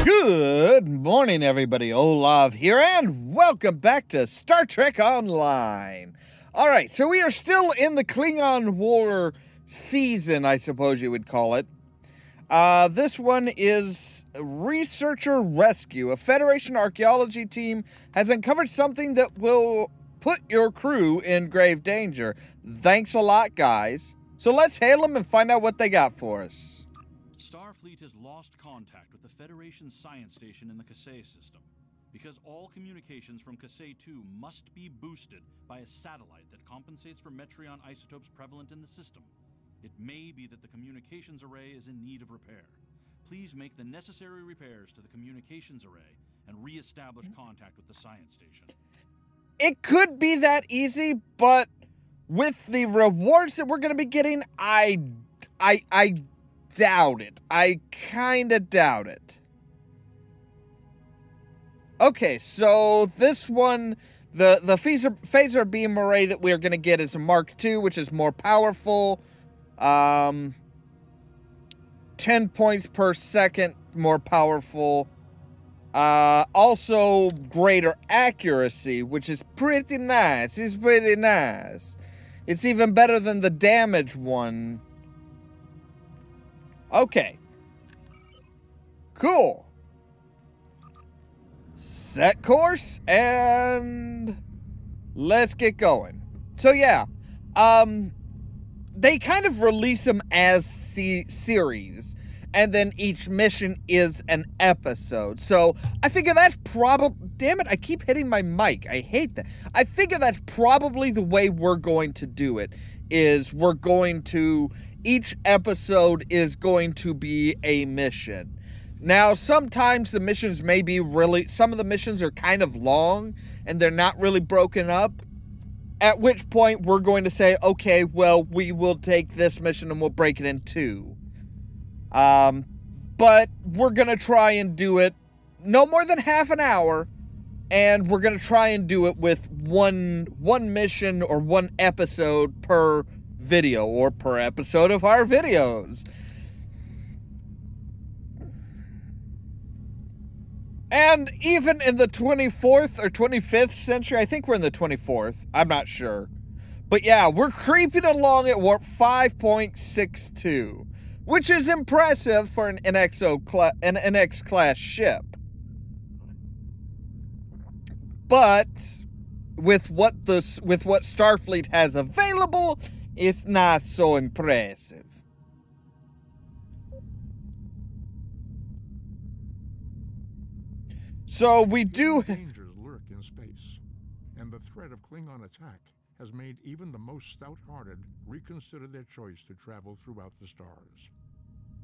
Good morning, everybody. Ollamh here, and welcome back to Star Trek Online. Alright, so we are still in the Klingon War season, I suppose you would call it. This one is Researcher Rescue. A Federation archaeology team has uncovered something that will put your crew in grave danger. Thanks a lot, guys. So let's hail them and find out what they got for us. Starfleet has lost contact with the Federation's science station in the Kasei system. Because all communications from Kasei 2 must be boosted by a satellite that compensates for Metreon isotopes prevalent in the system. It may be that the communications array is in need of repair. Please make the necessary repairs to the communications array and re-establish contact with the science station. It could be that easy, but with the rewards that we're going to be getting, I doubt it. I kind of doubt it. Okay, so this one, the phaser beam array that we are going to get is a Mark II, which is more powerful. 10 points per second more powerful. Also greater accuracy, which is pretty nice. It's pretty nice. It's even better than the damage one. Okay. Cool. Set course, and let's get going. So yeah, they kind of release them as series, and then each mission is an episode. So I figure that's probably, damn it, I keep hitting my mic. I hate that. I figure that's probably the way we're going to do it, is we're going to, each episode is going to be a mission. Now, sometimes the missions may be really, some of the missions are kind of long, and they're not really broken up, at which point we're going to say, okay, well, we will take this mission and we'll break it in two. But we're going to try and do it no more than half an hour, and we're going to try and do it with one mission or one episode per video, or per episode of our videos. And even in the 24th or 25th century, I think we're in the 24th, I'm not sure. But yeah, we're creeping along at warp 5.62, which is impressive for an NX-class ship. But with what Starfleet has available, it's not so impressive. So we do. Dangers lurk in space, and the threat of Klingon attack has made even the most stout-hearted reconsider their choice to travel throughout the stars.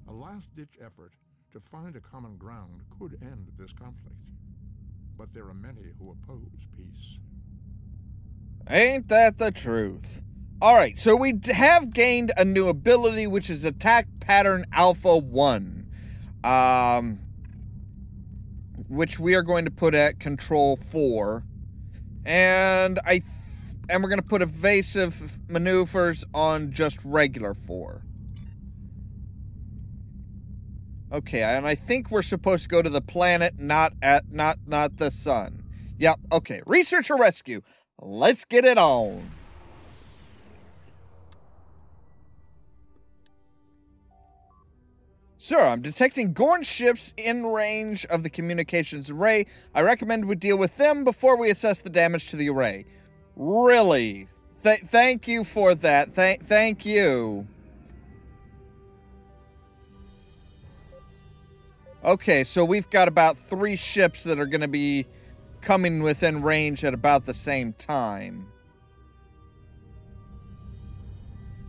A last-ditch effort to find a common ground could end this conflict, but there are many who oppose peace. Ain't that the truth? Alright, so we have gained a new ability, which is Attack Pattern Alpha 1. Which we are going to put at Control 4. And we're going to put Evasive Maneuvers on just regular 4. Okay, and I think we're supposed to go to the planet, not the sun. Yep, okay. Researcher Rescue. Let's get it on. Sir, I'm detecting Gorn ships in range of the communications array. I recommend we deal with them before we assess the damage to the array. Really? Thank you for that. Thank you. Okay, so we've got about 3 ships that are going to be coming within range at about the same time.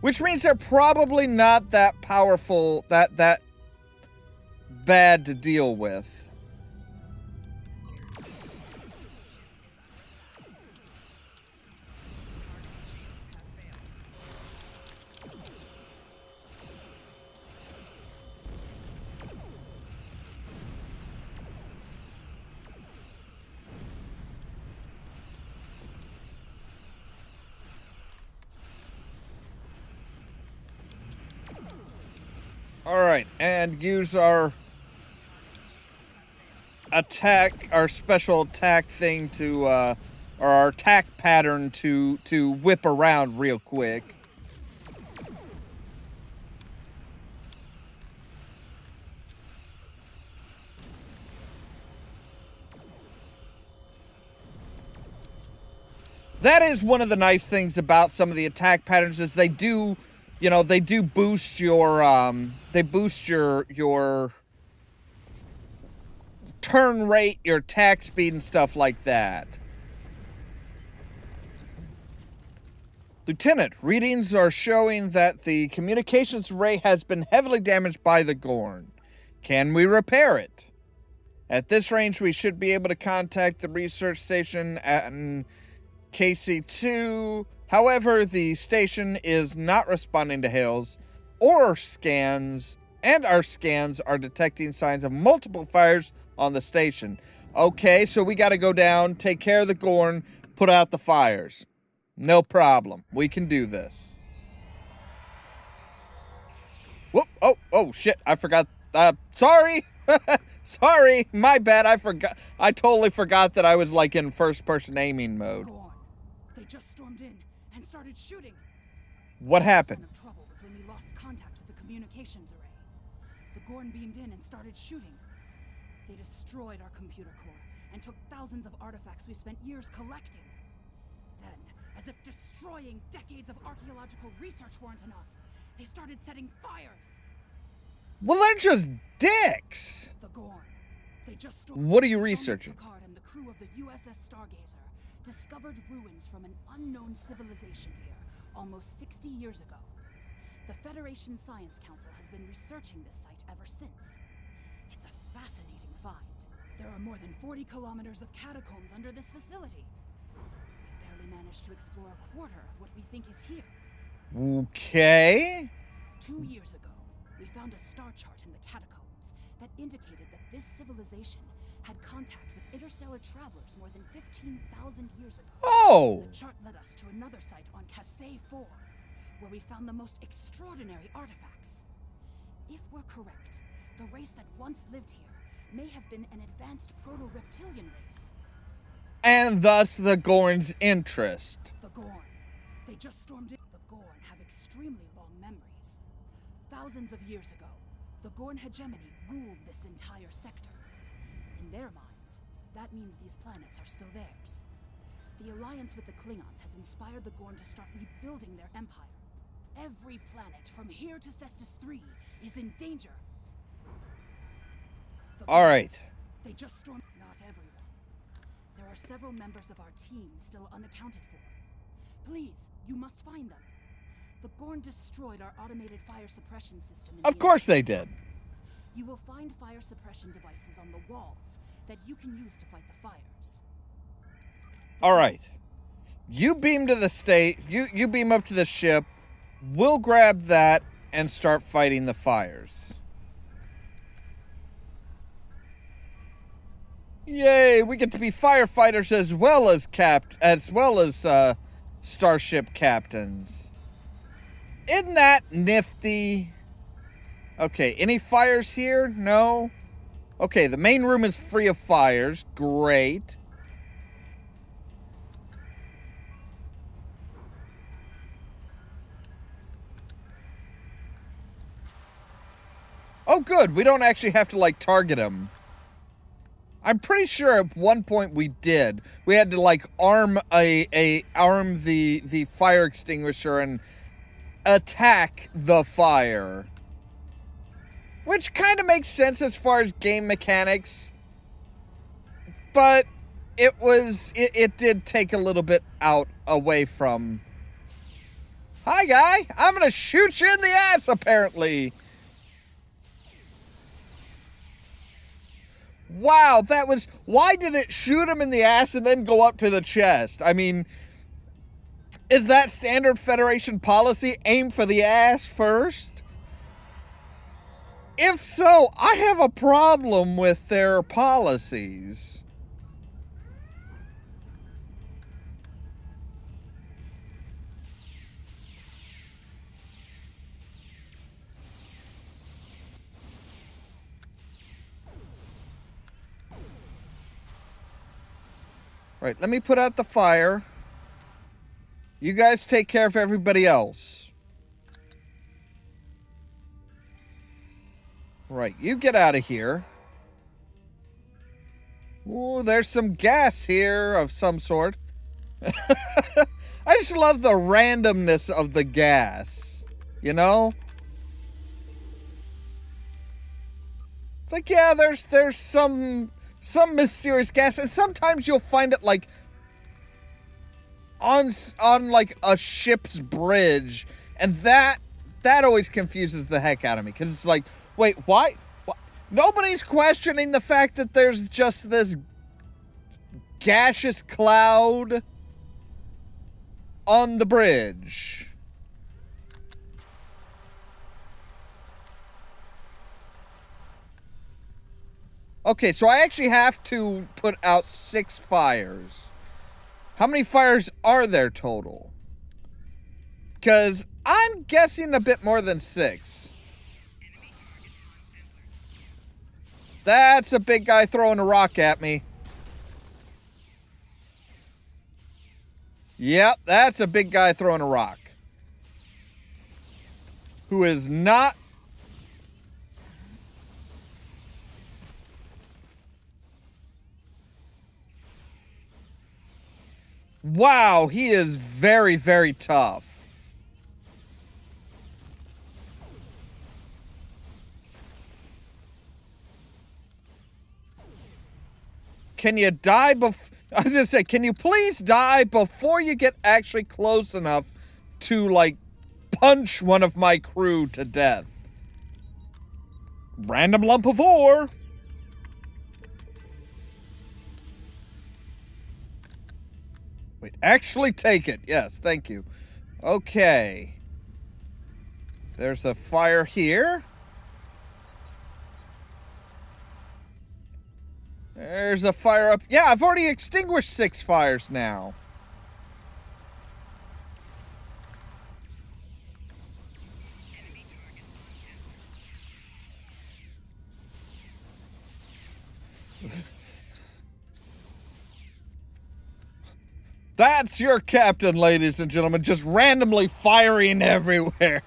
Which means they're probably not that powerful, that bad to deal with. Alright, and use our attack, our special attack thing to, or our attack pattern to whip around real quick. That is one of the nice things about some of the attack patterns is they do, you know, they do boost your, they boost your turn rate, your attack speed, and stuff like that. Lieutenant, readings are showing that the communications array has been heavily damaged by the Gorn. Can we repair it? At this range, we should be able to contact the research station at KC2. However, the station is not responding to hails or scans, and our scans are detecting signs of multiple fires on the station. Okay, so we gotta go down, take care of the Gorn, put out the fires. No problem. We can do this. Whoop, oh, shit, I forgot. Sorry. Sorry, my bad, I totally forgot that I was, like, in first-person aiming mode. They just stormed in and started shooting. What happened? The sign of trouble was when we lost contact with the communications array. The Gorn beamed in and started shooting. They destroyed our computer core and took thousands of artifacts we spent years collecting. Then, as if destroying decades of archaeological research weren't enough, they started setting fires. Well, they're just dicks. The Gorn. They just stormed. What are you researching? Picard and the crew of the USS Stargazer discovered ruins from an unknown civilization here almost 60 years ago. The Federation Science Council has been researching this site ever since. It's a fascinating find. There are more than 40 kilometers of catacombs under this facility. We've barely managed to explore a quarter of what we think is here. Okay. 2 years ago, we found a star chart in the catacombs that indicated that this civilization had contact with interstellar travelers more than 15,000 years ago. Oh! The chart led us to another site on Kasei 4, where we found the most extraordinary artifacts. If we're correct, the race that once lived here may have been an advanced proto-reptilian race. And thus the Gorn's interest. The Gorn. They just stormed in. The Gorn have extremely long memories. Thousands of years ago, the Gorn hegemony ruled this entire sector. In their minds, that means these planets are still theirs. The alliance with the Klingons has inspired the Gorn to start rebuilding their empire. Every planet from here to Cestus 3 is in danger. Alright. They just stormed. Not everyone. There are several members of our team still unaccounted for. Please, you must find them. The Gorn destroyed our automated fire suppression system. Of course they did. You will find fire suppression devices on the walls that you can use to fight the fires. Alright. You beam to the state, you beam up to the ship, we'll grab that and start fighting the fires. Yay, we get to be firefighters as well as starship captains. Isn't that nifty? Okay, any fires here? No? Okay, the main room is free of fires. Great. Oh, good. We don't actually have to, like, target them. I'm pretty sure at one point we did. We had to, like, arm the fire extinguisher and attack the fire. Which kind of makes sense as far as game mechanics. But it did take a little bit away from... Hi, guy! I'm gonna shoot you in the ass, apparently! Wow, that was... Why did it shoot him in the ass and then go up to the chest? I mean... Is that standard Federation policy? Aim for the ass first? If so, I have a problem with their policies. Right, let me put out the fire. You guys take care of everybody else. Right, you get out of here. Ooh, there's some gas here of some sort. I just love the randomness of the gas. You know? It's like, yeah, there's some mysterious gas, and sometimes you'll find it like on like a ship's bridge, and that always confuses the heck out of me, because it's like, wait, why? Nobody's questioning the fact that there's just this gaseous cloud on the bridge. Okay, so I actually have to put out 6 fires. How many fires are there total? Because I'm guessing a bit more than 6. That's a big guy throwing a rock at me. Yep, that's a big guy throwing a rock. Who is not... Wow, he is very, very tough. Can you die before... I was gonna say, can you please die before you get actually close enough to, like, punch one of my crew to death? Random lump of ore. Wait, actually take it. Yes, thank you. Okay. There's a fire here. There's a fire up. Yeah, I've already extinguished 6 fires now. That's your captain, ladies and gentlemen, just randomly firing everywhere.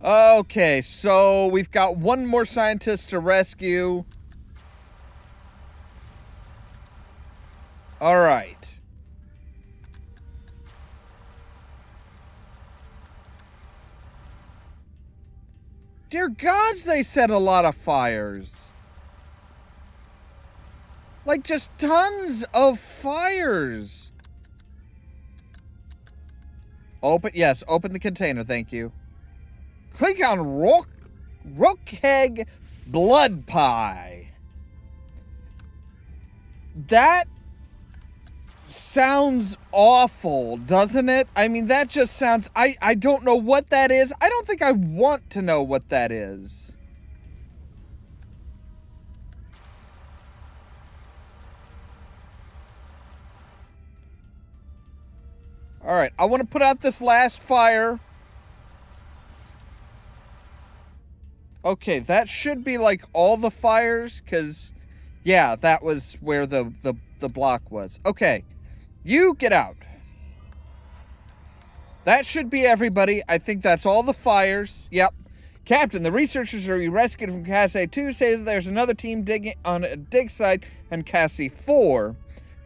Okay, so we've got one more scientist to rescue. All right. Dear gods, they set a lot of fires. Like, just tons of fires. Open, yes, open the container, thank you. Click on Rookeg Blood Pie. That sounds awful, doesn't it? I mean, that just sounds... I don't know what that is. I don't think I want to know what that is. Alright, I want to put out this last fire. Okay, that should be like all the fires, because, yeah, that was where the block was. Okay, you get out. That should be everybody. I think that's all the fires. Yep. Captain, the researchers who you rescued from Cassie 2 say that there's another team digging on a dig site on Cassie 4.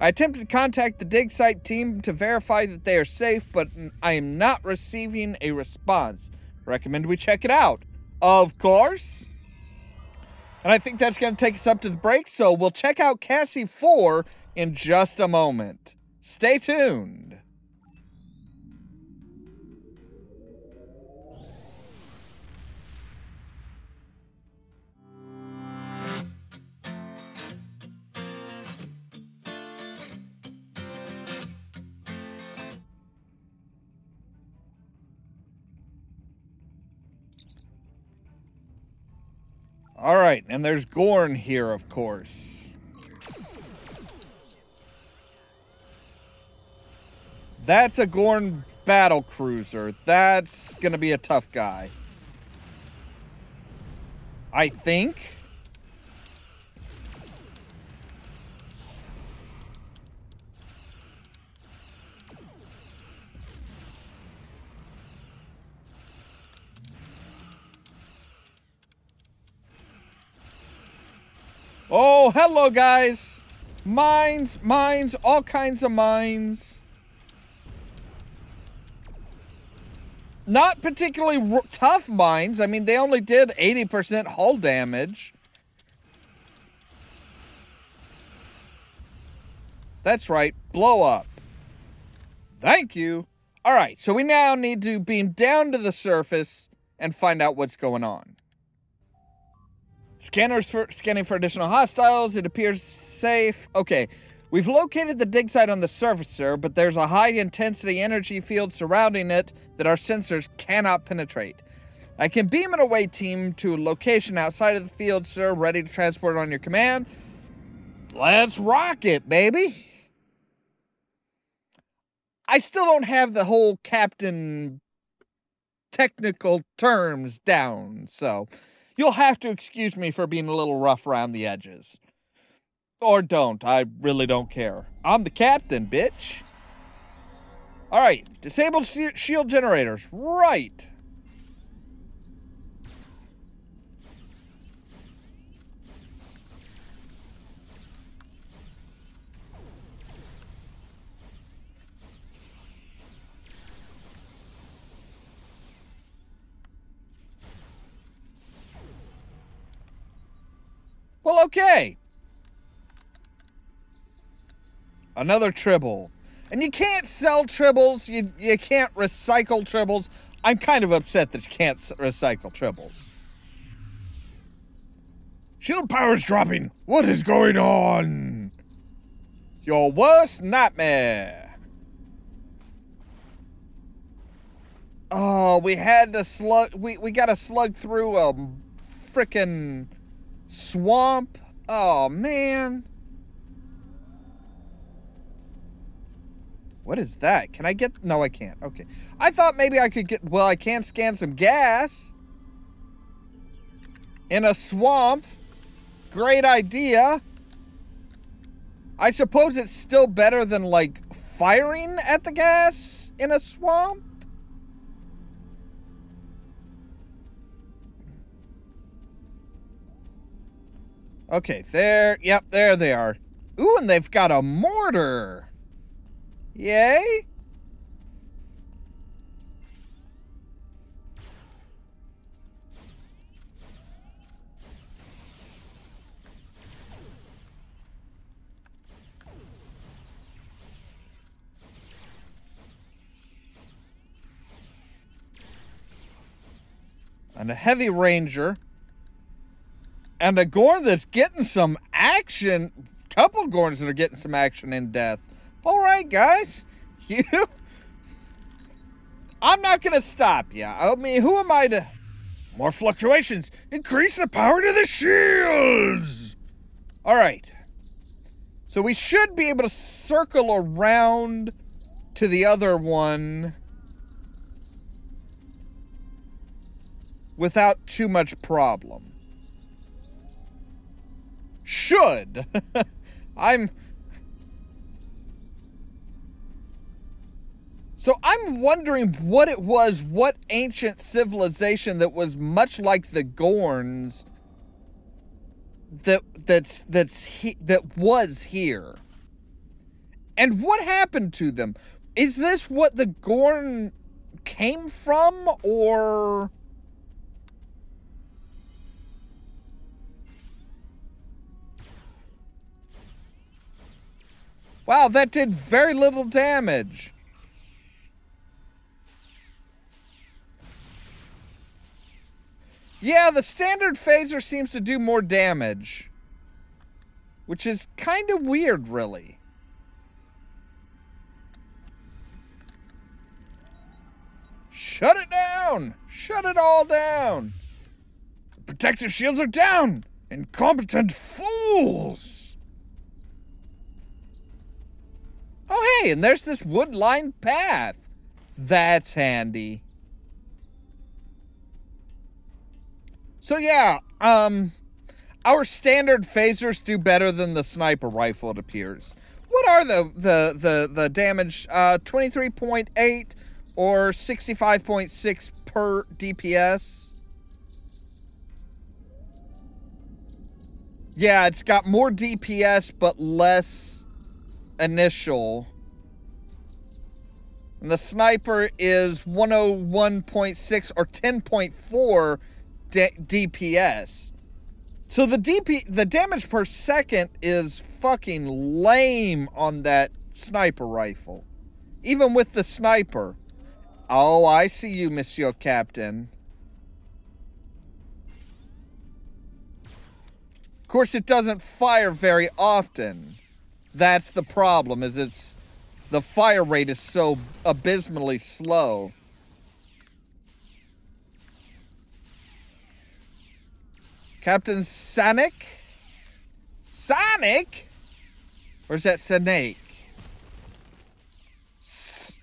I attempted to contact the dig site team to verify that they are safe, but I am not receiving a response. Recommend we check it out. Of course. And I think that's going to take us up to the break, so we'll check out Cassie 4 in just a moment. Stay tuned. All right, and there's Gorn here, of course. That's a Gorn battle cruiser. That's gonna be a tough guy. I think. Oh, hello, guys. Mines, all kinds of mines. Not particularly tough mines. I mean, they only did 80% hull damage. That's right, blow up. Thank you. All right, so we now need to beam down to the surface and find out what's going on. Scanning for additional hostiles. It appears safe. Okay, we've located the dig site on the surface, sir, but there's a high-intensity energy field surrounding it that our sensors cannot penetrate. I can beam an away team to a location outside of the field, sir, ready to transport it on your command. Let's rock it, baby. I still don't have the whole captain technical terms down, so you'll have to excuse me for being a little rough around the edges. Or don't, I really don't care. I'm the captain, bitch. Alright, disable shield generators, right. Well, okay. Another tribble. And you can't sell tribbles. You can't recycle tribbles. I'm kind of upset that you can't recycle tribbles. Shield power's dropping. What is going on? Your worst nightmare. Oh, we had to slug. We got to slug through a frickin' swamp. Oh, man. What is that? Can I get... No, I can't. Okay. I thought maybe I could get... Well, I can scan some gas. In a swamp. Great idea. I suppose it's still better than, like, firing at the gas in a swamp? Okay, there, yep, there they are. Ooh, and they've got a mortar. Yay? And a heavy ranger. And a Gorn that's getting some action. Couple Gorns that are getting some action in death. Alright, guys. I'm not going to stop you. I mean, who am I to... More fluctuations. Increase the power to the shields. Alright. So we should be able to circle around to the other one without too much problem. Should. So I'm wondering what it was, what ancient civilization that was much like the Gorns that was here. And what happened to them? Is this what the Gorn came from, or... Wow, that did very little damage. Yeah, the standard phaser seems to do more damage. Which is kind of weird, really. Shut it down! Shut it all down! The protective shields are down! Incompetent fools! Oh, hey, and there's this wood-lined path. That's handy. So, yeah, our standard phasers do better than the sniper rifle, it appears. What are the damage? 23.8 or 65.6 per DPS? Yeah, it's got more DPS, but less initial. And the sniper is 101.6 or 10.4 DPS. So the damage per second is fucking lame on that sniper rifle. Even with the sniper. Oh, I see you, Monsieur Captain. Of course, it doesn't fire very often. That's the problem, is the fire rate is so abysmally slow. Captain Sonic? Sonic? Or is that Snake?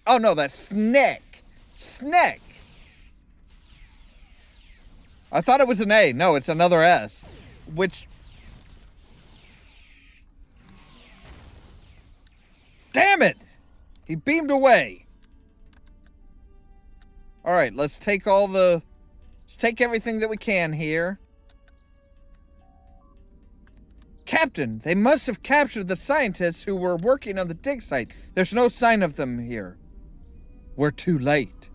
Oh no, that's Snake. Snake. I thought it was an A. No, it's another S. Which... Damn it! He beamed away. Alright, let's take let's take everything that we can here. Captain, they must have captured the scientists who were working on the dig site. There's no sign of them here. We're too late.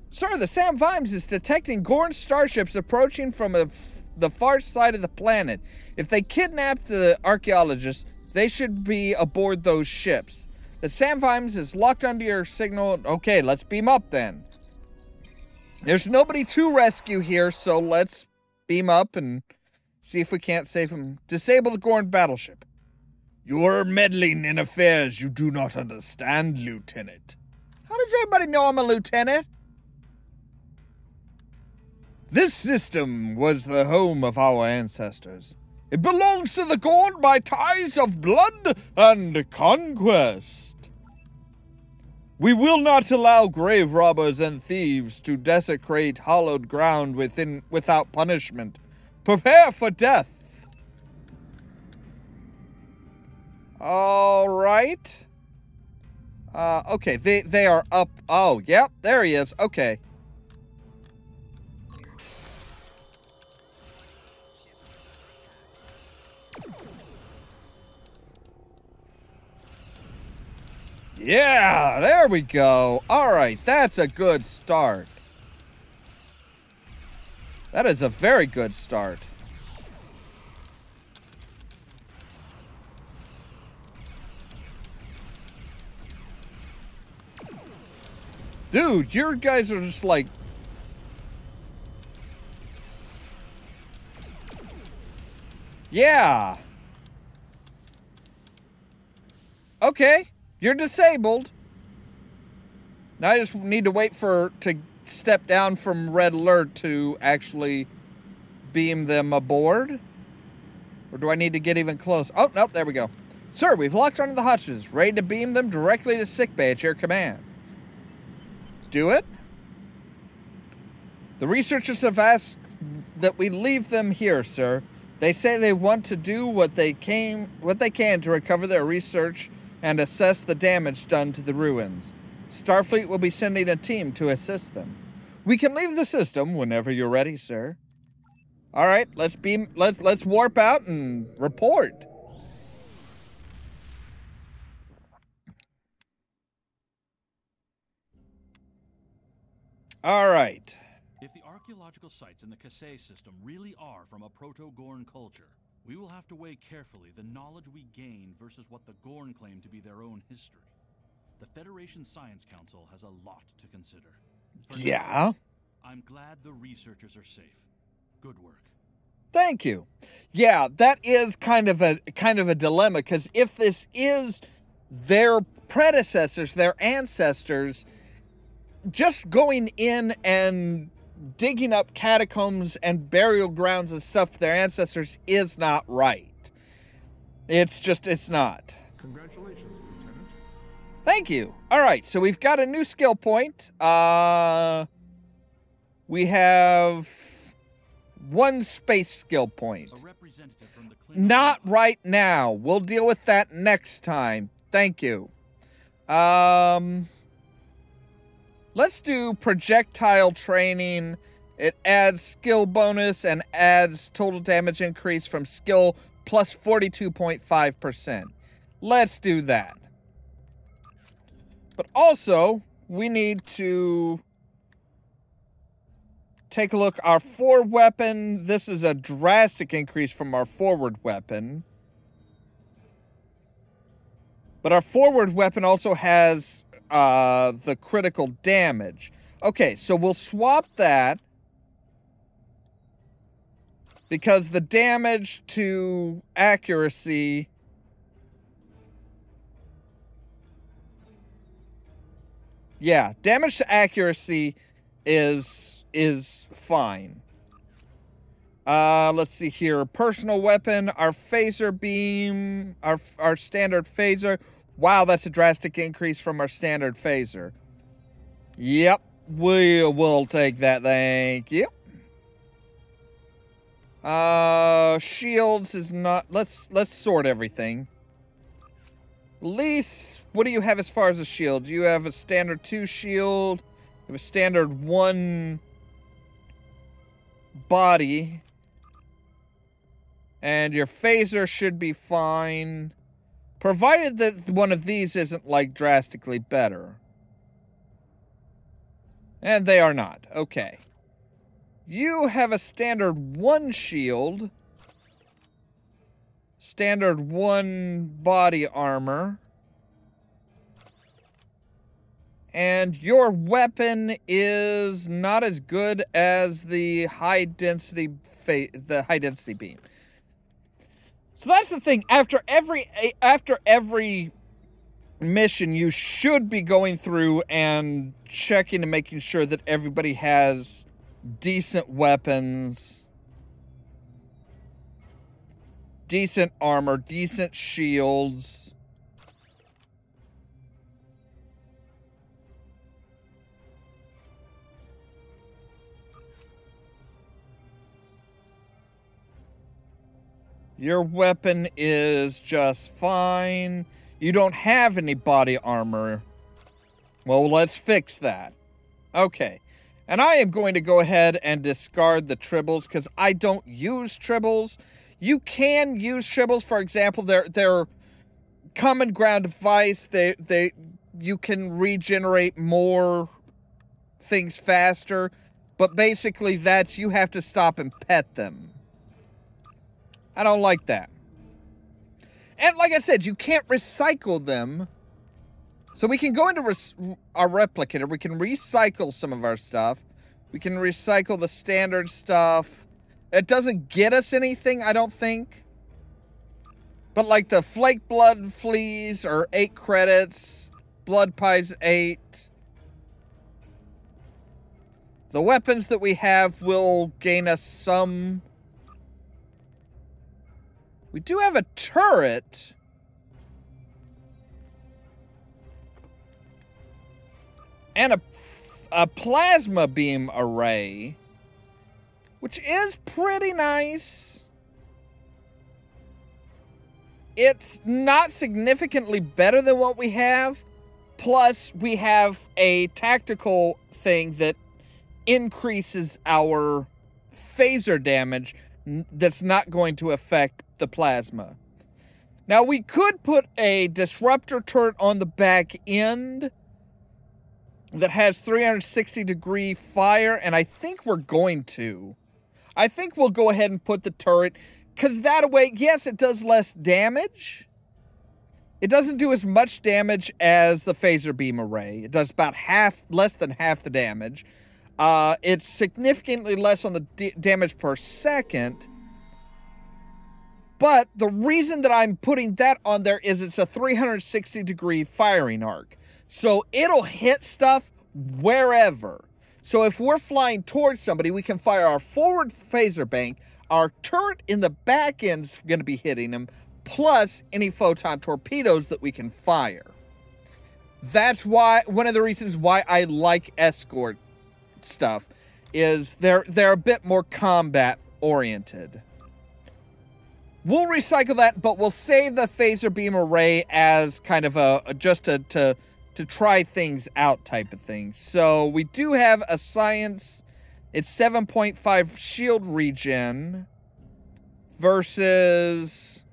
Sir, the Sam Vimes is detecting Gorn starships approaching from the far side of the planet. If they kidnapped the archaeologists, they should be aboard those ships. The Sam Vimes is locked onto your signal. Okay, let's beam up then. There's nobody to rescue here, so let's beam up and see if we can't save him. Disable the Gorn battleship. You're meddling in affairs you do not understand, Lieutenant. How does everybody know I'm a lieutenant? This system was the home of our ancestors. It belongs to the Gorn by ties of blood and conquest. We will not allow grave robbers and thieves to desecrate hallowed ground without punishment. Prepare for death. All right. Okay, they are up. Oh, yep, there he is. Okay. Yeah, there we go. All right, that's a good start. That is a very good start. Dude, your guys are just like... Yeah. Okay, you're disabled. Now I just need to wait to step down from red alert to actually beam them aboard. Or do I need to get even close? Oh, nope, there we go. Sir, we've locked onto the hatches, ready to beam them directly to sickbay at your command. Do it. The researchers have asked that we leave them here, sir. They say they want to do what they can to recover their research and assess the damage done to the ruins. Starfleet will be sending a team to assist them. We can leave the system whenever you're ready, sir. All right, let's warp out and report. All right. If the archaeological sites in the Kasei system really are from a proto-Gorn culture, we will have to weigh carefully the knowledge we gain versus what the Gorn claim to be their own history. The Federation Science Council has a lot to consider. Yeah. I'm glad the researchers are safe. Good work. Thank you. Yeah, that is kind of a dilemma, because if this is their predecessors, their ancestors, just going in and digging up catacombs and burial grounds and stuff for their ancestors is not right. It's not. Congratulations, Lieutenant. Thank you. All right, so we've got a new skill point. We have one space skill point. Not right now. We'll deal with that next time. Thank you. Let's do projectile training It adds skill bonus and adds total damage increase from skill plus 42.5%. Let's do that. But also, we need to take a look. Our forward weapon, this is a drastic increase from our forward weapon. But our forward weapon also has the critical damage. Okay, so we'll swap that. Because the damage to accuracy... Yeah, damage to accuracy is fine. Let's see here. Personal weapon, our phaser beam, our standard phaser. Wow, that's a drastic increase from our standard phaser. Yep, we'll take that, thank you. Shields is not... Let's sort everything. Lise, what do you have as far as a shield? You have a standard 2 shield. You have a standard 1 body. And your phaser should be fine. Provided that one of these isn't, like, drastically better. And they are not. Okay. You have a standard 1 shield. Standard 1 body armor. And your weapon is not as good as the high density beam. So that's the thing. After every mission, you should be going through and checking and making sure that everybody has decent weapons, decent armor, decent shields. Your weapon is just fine. You don't have any body armor. Well, let's fix that. Okay. And I am going to go ahead and discard the tribbles because I don't use tribbles. You can use tribbles. For example, they're common ground device. You can regenerate more things faster. But basically, you have to stop and pet them. I don't like that. And like I said, you can't recycle them. So we can go into our replicator. We can recycle some of our stuff. We can recycle the standard stuff. It doesn't get us anything, I don't think. But like the flake blood fleas are 8 credits. Blood pies 8. The weapons that we have will gain us some. We do have a turret. And a plasma beam array, which is pretty nice. It's not significantly better than what we have. Plus, we have a tactical thing that increases our phaser damage that's not going to affect the plasma. Now, we could put a disruptor turret on the back end that has 360-degree fire, and I think we're going to. I think we'll go ahead and put the turret, because that way, yes, it does less damage. It doesn't do as much damage as the phaser beam array. It does about less than half the damage. It's significantly less on the damage per second. But the reason that I'm putting that on there is it's a 360-degree firing arc. So it'll hit stuff wherever. So if we're flying towards somebody, we can fire our forward phaser bank. Our turret in the back end's going to be hitting them, plus any photon torpedoes that we can fire. That's why, one of the reasons why I like escort stuff is they're a bit more combat oriented. We'll recycle that, but we'll save the phaser beam array as kind of just to try things out type of thing. So we do have a science It's 7.5 shield regen versus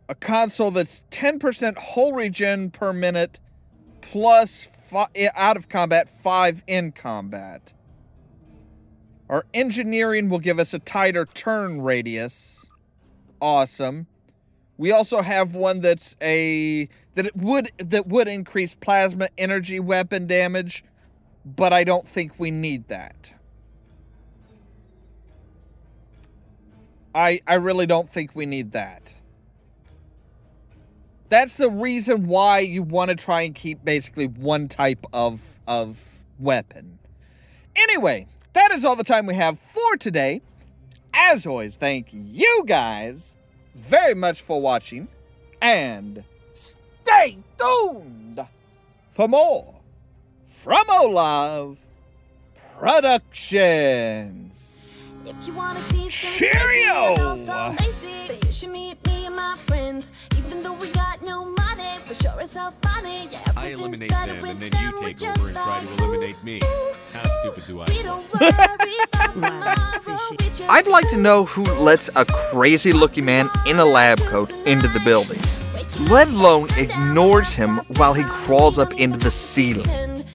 a console that's 10% hull regen per minute plus out of combat, 5 in combat. Our engineering will give us a tighter turn radius. Awesome. We also have one that would increase plasma energy weapon damage, but I don't think we need that. I really don't think we need that. That's the reason why you want to try and keep basically one type of weapon. Anyway, that is all the time we have for today. As always, thank you guys very much for watching, and stay tuned for more from Ollamh Productions. If you wanna see some Cheerio! crazy and also lazy, then you should meet me and my friends. Even though we got no money, for sure it's all funny. Yeah, I everything's eliminate better them, with and then them. you We're take just over and try to like, eliminate me. How stupid do I we look? don't worry about tomorrow. We just I'd like to know who lets a crazy-looking man in a lab coat into the building, let alone ignores him while he crawls up into the ceiling.